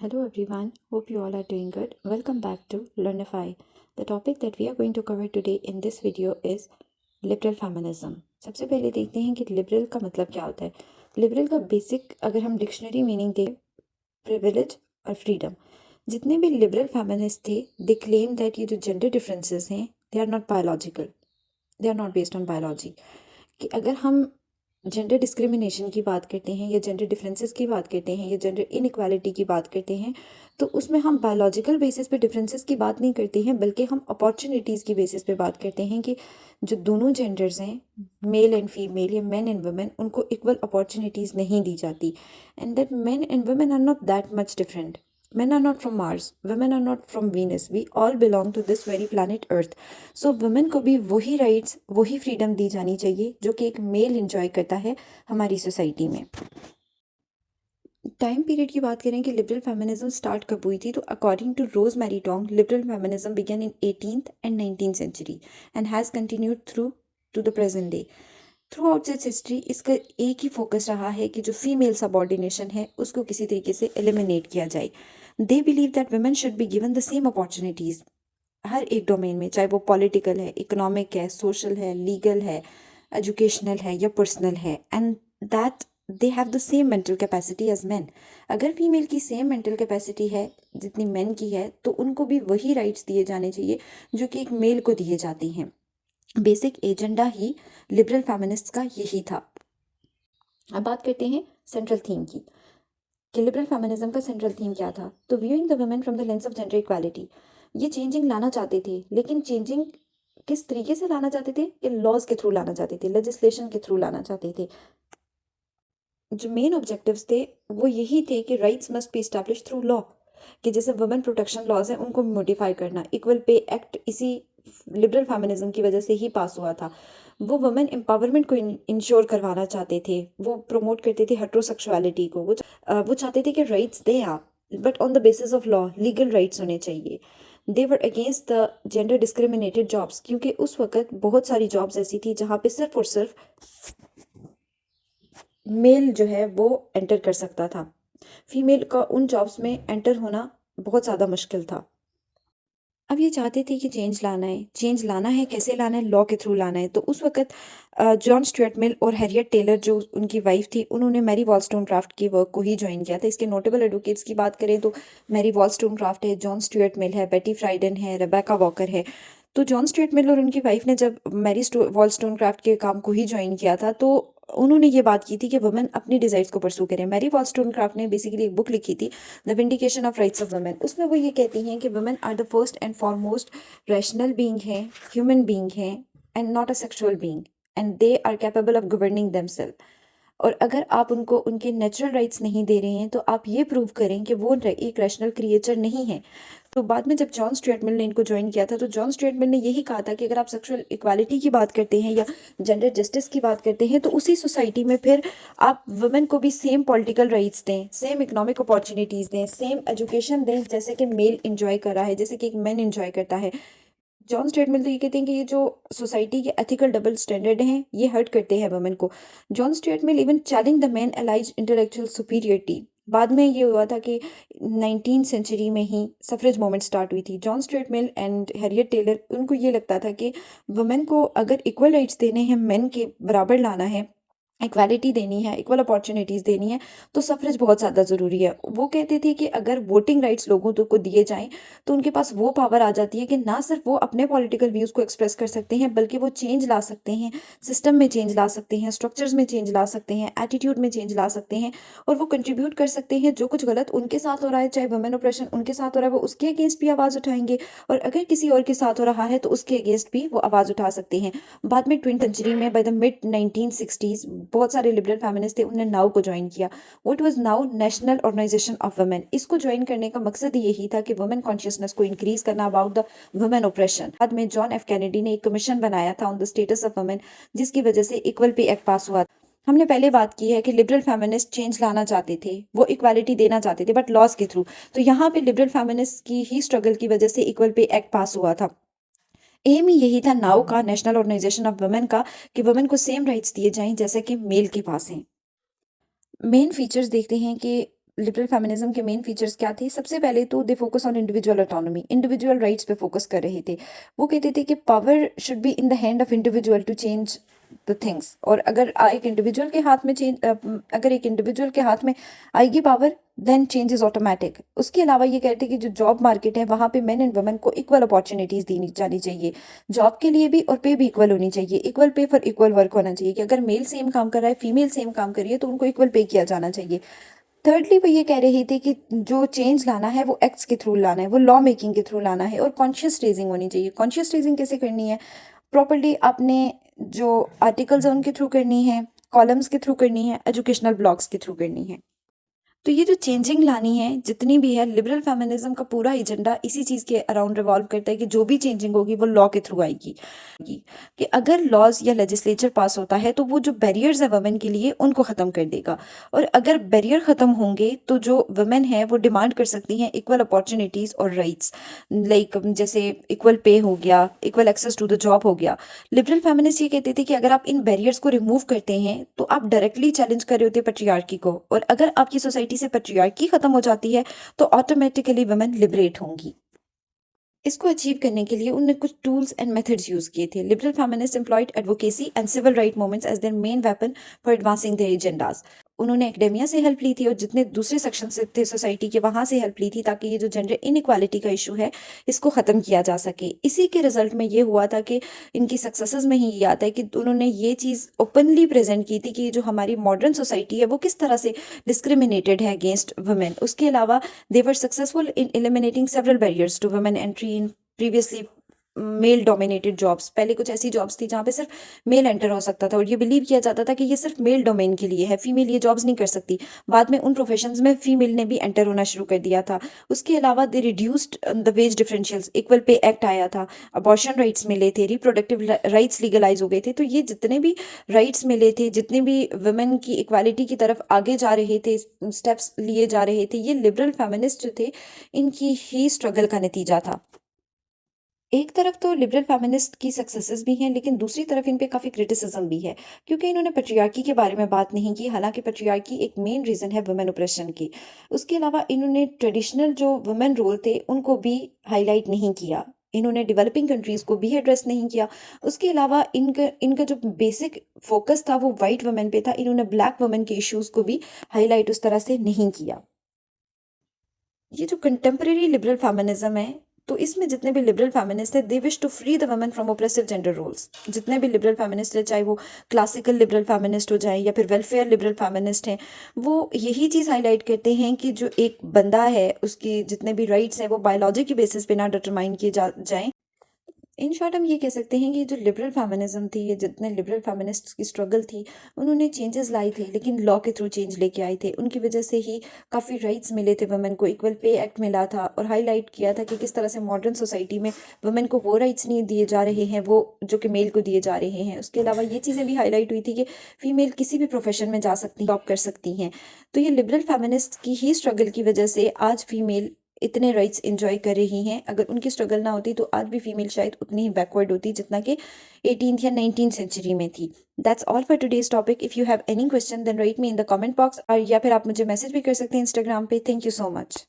Hello everyone, hope you all are doing good. Welcome back to Learnify. The topic that we are going to cover today in this video is liberal feminism. सबसे पहले देखते हैं कि liberal का मतलब क्या होता है। लिबरल का बेसिक अगर हम डिक्शनरी मीनिंग दें, प्रिविलेज और फ्रीडम। जितने भी लिबरल फेमिनिस्ट थे, दे क्लेम दैट ये जो जेंडर डिफरेंसेस हैं, they are not biological, they are not based on biology. कि अगर हम जेंडर डिस्क्रिमिनेशन की बात करते हैं या जेंडर डिफरेंसेस की बात करते हैं या जेंडर इनइक्वालिटी की बात करते हैं, तो उसमें हम बायोलॉजिकल बेसिस पे डिफरेंसेस की बात नहीं करते हैं, बल्कि हम अपॉर्चुनिटीज़ की बेसिस पे बात करते हैं कि जो दोनों जेंडर्स हैं, मेल एंड फीमेल या मेन एंड वुमेन, उनको इक्वल अपॉर्चुनिटीज़ नहीं दी जाती। And that men and women are not that much different. Men are not from Mars, women are not from Venus. We all belong to this very planet Earth. So women को भी वही rights, वही freedom दी जानी चाहिए जो कि एक mail enjoy करता है हमारी सोसाइटी में। टाइम पीरियड की बात करें कि लिबरल फेमिनिज्म स्टार्ट कब हुई थी, तो according to Rose Marie Tong, liberal feminism began in 18th and 19th century and has continued through to the present day. Throughout this history इसका एक ही फोकस रहा है कि जो फीमेल सबऑर्डिनेशन है उसको किसी तरीके से एलिमिनेट किया जाए। They believe that women should be given the same opportunities हर एक डोमेन में, चाहे वो पॉलिटिकल है, इकोनॉमिक है, सोशल है, लीगल है, एजुकेशनल है या पर्सनल है, and that they have the same mental capacity as man. अगर फीमेल की सेम मेंटल कैपेसिटी है जितनी मैन की है, तो उनको भी वही राइट्स दिए जाने चाहिए जो कि एक मेल को दिए जाती हैं। बेसिक एजेंडा ही लिबरल फेमिनिस्ट का यही था। अब बात करते हैं सेंट्रल थीम की कि लिबरल फेमिनिज्म का सेंट्रल थीम क्या था। तो viewing the women from the lens of gender equality, ये चेंजिंग लाना चाहते थे, लेकिन चेंजिंग किस तरीके से लाना चाहते थे? कि लॉज के थ्रू लाना चाहते थे, लेजिस्लेशन के थ्रू लाना चाहते थे। जो मेन ऑब्जेक्टिव्स थे वो यही थे कि rights must be establish through law, कि जैसे वुमेन प्रोटेक्शन लॉज हैं उनको मॉडिफाई करना। इक्वल पे एक्ट इसी लिबरल फेमिनिज्म की वजह से ही पास हुआ था। वो वुमेन एम्पावरमेंट को इंश्योर करवाना चाहते थे। वो प्रमोट करते थे हेट्रोसेक्सुअलिटी को। वो चाहते थे कि राइट्स दें आप, but on the basis of law, legal rights होने चाहिए। They were against the gender discriminated jobs, क्योंकि उस वक्त बहुत सारी जॉब्स ऐसी थी जहाँ पे सिर्फ और सिर्फ मेल जो है वो एंटर कर सकता था। फीमेल का उन जॉब्स में एंटर होना बहुत ज़्यादा मुश्किल था। अब ये चाहते थे कि चेंज लाना है। चेंज लाना है, कैसे लाना है? लॉ के थ्रू लाना है। तो उस वक्त जॉन स्टुअर्ट मिल और हैरियट टेलर जो उनकी वाइफ थी, उन्होंने मैरी वॉलस्टोनक्राफ्ट की वर्क को ही ज्वाइन किया था। इसके नोटेबल एडवोकेट्स की बात करें तो मैरी वॉलस्टोनक्राफ्ट है, जॉन स्टुअर्ट मिल है, बेटी फ्राइडन है, रेबेका वॉकर है। तो जॉन स्टुअर्ट मिल और उनकी वाइफ ने जब मैरी वॉलस्टोनक्राफ्ट के काम को ही ज्वाइन किया था, तो उन्होंने ये बात की थी कि वुमेन अपनी डिजायर्स को परसू करें। मैरी वॉलस्टोनक्राफ्ट ने बेसिकली एक बुक लिखी थी, the vindication of rights of women. उसमें वो ये कहती हैं कि women are the first and foremost rational being है, ह्यूमन बीइंग है, and not a sexual being, and they are capable of governing themself. और अगर आप उनको उनके नेचुरल राइट्स नहीं दे रहे हैं, तो आप ये प्रूव करें कि वो एक रैशनल क्रिएचर नहीं है। तो बाद में जब जॉन स्टुअर्ट मिल ने इनको ज्वाइन किया था, तो जॉन स्टुअर्ट मिल ने यही कहा था कि अगर आप सेक्सुअल इक्वालिटी की बात करते हैं या जेंडर जस्टिस की बात करते हैं, तो उसी सोसाइटी में फिर आप वुमेन को भी सेम पॉलिटिकल राइट्स दें, सेम इकोनॉमिक अपॉर्चुनिटीज़ दें, सेम एजुकेशन दें, जैसे कि मेल इंजॉय कर रहा है, जैसे कि एक मैन इंजॉय करता है। जॉन स्टुअर्ट मिल तो ये कहते हैं कि ये जो सोसाइटी के एथिकल डबल स्टैंडर्ड हैं, ये हर्ट करते हैं वुमेन को। John Stuart mill even challenge the man allies intellectual superiority. बाद में ये हुआ था कि 19th सेंचुरी में ही सफरेज मूवमेंट स्टार्ट हुई थी। John Stuart Mill and Harriet Taylor, उनको ये लगता था कि वुमेन को अगर इक्वल राइट्स देने हैं, मेन के बराबर लाना है, इक्वालिटी देनी है, इक्वल अपॉर्चुनिटीज़ देनी है, तो सफरेज बहुत ज़्यादा ज़रूरी है। वो कहते थे कि अगर वोटिंग राइट्स लोगों को दिए जाएं, तो उनके पास वो पावर आ जाती है कि ना सिर्फ वो अपने पॉलिटिकल व्यूज़ को एक्सप्रेस कर सकते हैं, बल्कि वो चेंज ला सकते हैं, सिस्टम में चेंज ला सकते हैं, स्ट्रक्चर्स में चेंज ला सकते हैं, एटीट्यूड में चेंज ला सकते हैं, और वो कंट्रीब्यूट कर सकते हैं। जो कुछ गलत उनके साथ हो रहा है, चाहे वुमेन ऑपरेशन उनके साथ हो रहा है, वो उसके अगेंस्ट भी आवाज़ उठाएंगे, और अगर किसी और के साथ हो रहा है तो उसके अगेंस्ट भी वो आवाज़ उठा सकते हैं। बाद में 20th सेंचुरी में, बाय द मिड 1960s, बहुत सारे लिबरल फेमिनिस्ट थे, उन्होंने नाउ को ज्वाइन किया। व्हाट वाज नाउ? National organisation of women. इसको ज्वाइन करने का मकसद यही था कि वुमेन कॉन्शियसनेस को इंक्रीज करना अबाउट द वुमेन ऑपरेशन। बाद में जॉन एफ कैनेडी ने एक कमीशन बनाया था on the status of women, जिसकी वजह से इक्वल पे एक्ट पास हुआ। हमने पहले बात की है कि लिबरल फेमिनिस्ट चेंज लाना चाहते थे, वो इक्वालिटी देना चाहते थे, बट लॉज के थ्रू। तो यहाँ पे लिबरल फेमिनिस्ट की ही स्ट्रगल की वजह से इक्वल पे एक्ट पास हुआ था। एम ही यही था नाउ का, नेशनल ऑर्गेनाइजेशन ऑफ वुमेन का, कि वुमेन को सेम राइट्स दिए जाएं जैसे कि मेल के पास हैं। मेन फीचर्स देखते हैं कि लिबरल फेमिनिज्म के मेन फीचर्स क्या थे? सबसे पहले तो they focus on individual autonomy, individual rights पे फोकस कर रहे थे। वो कहते थे कि power should be in the hand of individual to change the things. और अगर एक इंडिविजुअल के हाथ में अगर एक इंडिविजुअल के हाथ में आएगी power, then change is automatic. उसके अलावा ये कहते हैं कि जो जॉब मार्केट है वहाँ पे मेन एंड वुमेन को इक्वल अपॉर्चुनिटीज दी जानी चाहिए, जॉब के लिए भी, और पे भी इक्वल होनी चाहिए। Equal pay for equal work होना चाहिए कि अगर मेल सेम काम कर रहा है, फीमेल सेम काम कर रही है, तो उनको इक्वल पे किया जाना चाहिए। थर्डली वो ये कह रही थी कि जो चेंज लाना है वो एक्ट्स के थ्रू लाना है, वो लॉ मेकिंग के थ्रू लाना है, और कॉन्शियस रेजिंग होनी चाहिए। कॉन्शियस रेजिंग कैसे करनी है? प्रॉपर्ली आपने जो आर्टिकल्स है उनके थ्रू करनी है, कॉलम्स के थ्रू करनी है, एजुकेशनल ब्लॉग्स के थ्रू करनी है। तो ये जो चेंजिंग लानी है जितनी भी है, लिबरल फेमिनिज्म का पूरा एजेंडा इसी चीज़ के अराउंड रिवॉल्व करता है कि जो भी चेंजिंग होगी वो लॉ के थ्रू आएगी। कि अगर लॉज या लेजिस्लेचर पास होता है तो वो जो बैरियर्स है वुमेन के लिए उनको ख़त्म कर देगा, और अगर बैरियर ख़त्म होंगे तो जो वुमेन है वो डिमांड कर सकती हैं इक्वल अपॉर्चुनिटीज़ और राइट्स, लाइक जैसे इक्वल पे हो गया, equal access to the job हो गया। लिबरल फेमिनिस्ट ये कहते थे कि अगर आप इन बैरियर्स को रिमूव करते हैं तो आप डायरेक्टली चैलेंज कर रहे होते हैं पेट्रियार्की को, और अगर आपकी सोसाइटी से पेट्रियार्की खत्म हो जाती है तो ऑटोमेटिकली वुमेन लिबरेट होंगी। इसको अचीव करने के लिए उन्होंने कुछ टूल्स एंड मेथड्स यूज किए थे। Liberal feminist employed advocacy and civil right movements as their main weapon for advancing their agendas. उन्होंने एकेडेमिया से हेल्प ली थी और जितने दूसरे सेक्शन से थे सोसाइटी के वहां से हेल्प ली थी, ताकि ये जो जेंडर इनइक्वालिटी का इशू है इसको ख़त्म किया जा सके। इसी के रिजल्ट में ये हुआ था कि इनकी सक्सेसेस में ही ये आता है कि उन्होंने ये चीज़ ओपनली प्रेजेंट की थी कि जो हमारी मॉडर्न सोसाइटी है वो किस तरह से डिस्क्रिमिनेटेड है अगेंस्ट वुमेन। उसके अलावा they were successful in eliminating several barriers to women entry in previously male dominated jobs. पहले कुछ ऐसी जॉब्स थी जहाँ पे सिर्फ मेल एंटर हो सकता था और ये बिलीव किया जाता था कि ये सिर्फ मेल डोमेन के लिए है, फीमेल ये जॉब्स नहीं कर सकती। बाद में उन प्रोफेशंस में फीमेल ने भी एंटर होना शुरू कर दिया था। उसके अलावा they reduced the wage differentials, equal pay act आया था, अबॉर्शन राइट्स मिले थे, रिप्रोडक्टिव राइट्स लीगलाइज हो गए थे। तो ये जितने भी राइट्स मिले थे, जितने भी वुमेन की इक्वालिटी की तरफ आगे जा रहे थे, स्टेप्स लिए जा रहे थे, ये लिबरल फेमिनिस्ट जो थे इनकी ही स्ट्रगल का नतीजा था। एक तरफ तो लिबरल फेमिनिस्ट की सक्सेसेस भी हैं, लेकिन दूसरी तरफ इन पे काफ़ी क्रिटिसिज्म भी है, क्योंकि इन्होंने पेट्रियार्की के बारे में बात नहीं की। हालांकि पेट्रियार्की एक मेन रीज़न है वुमेन ऑपरेशन की। उसके अलावा इन्होंने ट्रेडिशनल जो वुमेन रोल थे उनको भी हाईलाइट नहीं किया। इन्होंने डेवलपिंग कंट्रीज़ को भी एड्रेस नहीं किया। उसके अलावा इनका इनका जो बेसिक फोकस था वो वाइट वुमेन पे था। इन्होंने ब्लैक वुमेन के इश्यूज़ को भी हाईलाइट उस तरह से नहीं किया। ये जो कंटेम्प्रेरी लिबरल फेमिनिज्म है, तो इसमें जितने भी लिबरल फेमिनिस्ट है, they wish to free the women from oppressive gender roles. जितने भी लिबरल फेमिनिस्ट है, चाहे वो क्लासिकल लिबरल फेमिनिस्ट हो जाए या फिर वेलफेयर लिबरल फेमिनिस्ट हैं, वो यही चीज़ हाईलाइट करते हैं कि जो एक बंदा है उसकी जितने भी राइट्स हैं वो बायोलॉजी की बेसिस पे ना डिटरमाइन किए जाएं। इन शॉर्ट हम ये कह सकते हैं कि जो लिबरल फेमिनिज्म थी, ये जितने लिबरल फेमिनिस्ट की स्ट्रगल थी, उन्होंने चेंजेस लाई थे, लेकिन लॉ के थ्रू चेंज लेके आए थे। उनकी वजह से ही काफ़ी राइट्स मिले थे वुमेन को, इक्वल पे एक्ट मिला था, और हाईलाइट किया था कि किस तरह से मॉडर्न सोसाइटी में वुमेन को वो राइट्स नहीं दिए जा रहे हैं वो जो कि मेल को दिए जा रहे हैं। उसके अलावा ये चीज़ें भी हाईलाइट हुई थी कि फीमेल किसी भी प्रोफेशन में जा सकती, जॉब कर सकती हैं। तो ये लिबरल फेमिनिस्ट की ही स्ट्रगल की वजह से आज फीमेल इतने राइट्स एंजॉय कर रही हैं। अगर उनकी स्ट्रगल ना होती तो आज भी फीमेल शायद उतनी ही बैकवर्ड होती जितना कि 18th या 19th सेंचुरी में थी। That's all for today's topic. If you have any question then write me in the comment box, और या फिर आप मुझे मैसेज भी कर सकते हैं इंस्टाग्राम पे। Thank you so much.